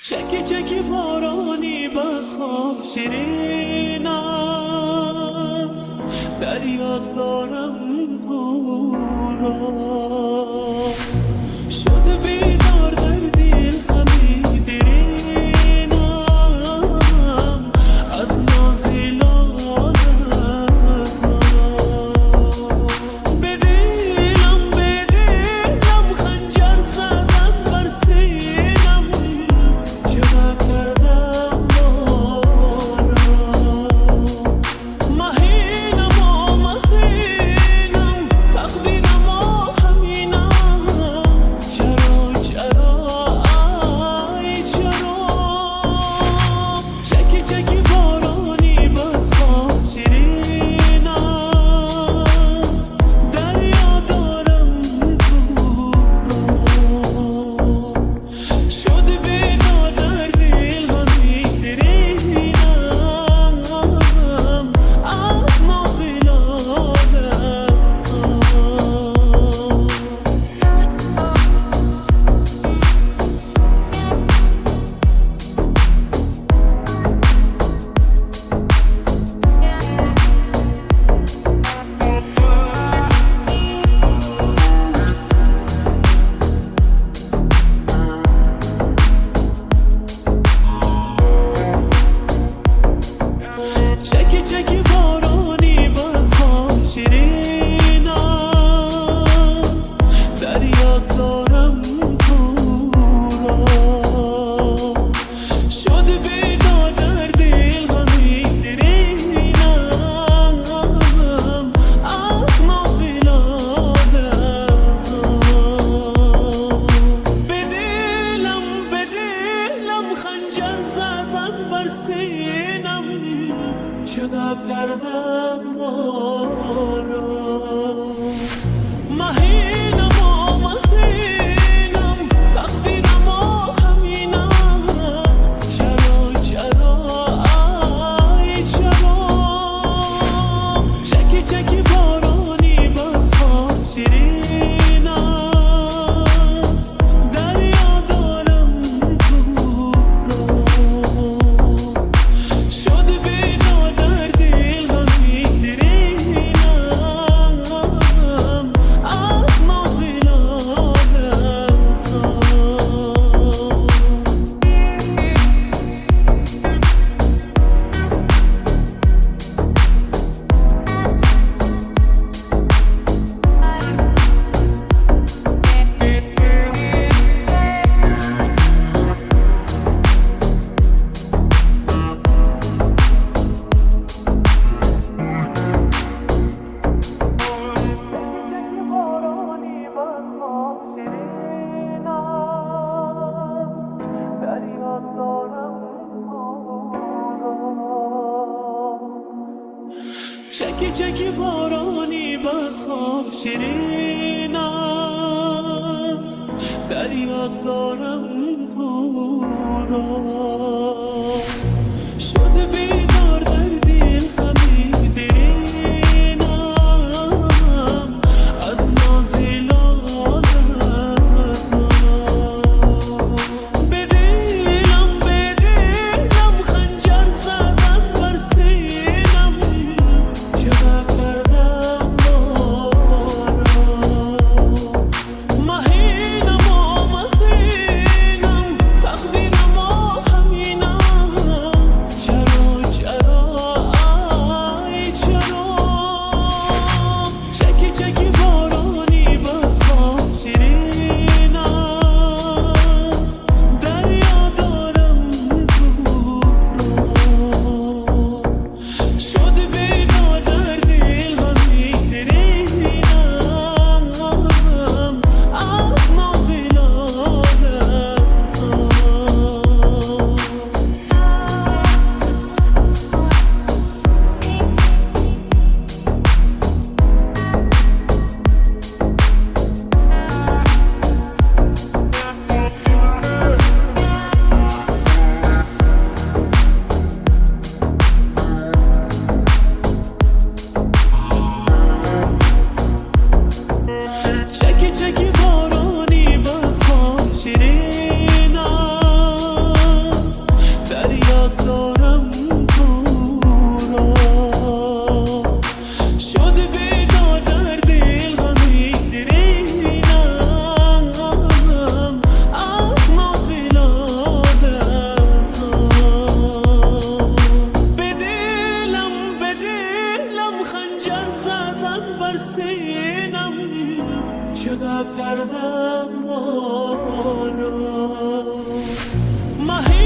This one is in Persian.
چکی چکی بارانی بخواب شیرین است، در یاد دارم گورا شده بیدار در دل همی دیرینم از نازیلان ازا به دلم خنجر زدن بر سینم چرا کردم بارا مهینم و مهینم تقدیرم و همین است چرا ای چرا چکی چکی بارانی بخواب شیرین است دریا دارم شده بیدار در دل همی دیرینم از نازیلان ازا چکی چکی بارانی بخواب شیرین است دریا دارم تو را شده بیدار در دل همی دیرینم از نازیلان ازا به دلم خنجر زدن بر سینم شده کردم بارا مهینم و مهینم تقدیرم و همین است چرا ای چرا چکی چکی بارانی بخواب شیرین است دریا دارم تو را شده بیدار در دل همی دیرینم از نازیلان ازا بارانی بخواب شیرین است دریا دارم چکی چکی بارانی بخواب شیرین است دریا دارم شده بیدار در دل همی دیرینم از نازیلان ازا به دلم خنجر زدن بر سینم چرا کردم بارا مهینم و مهینم تقدیرم و ماه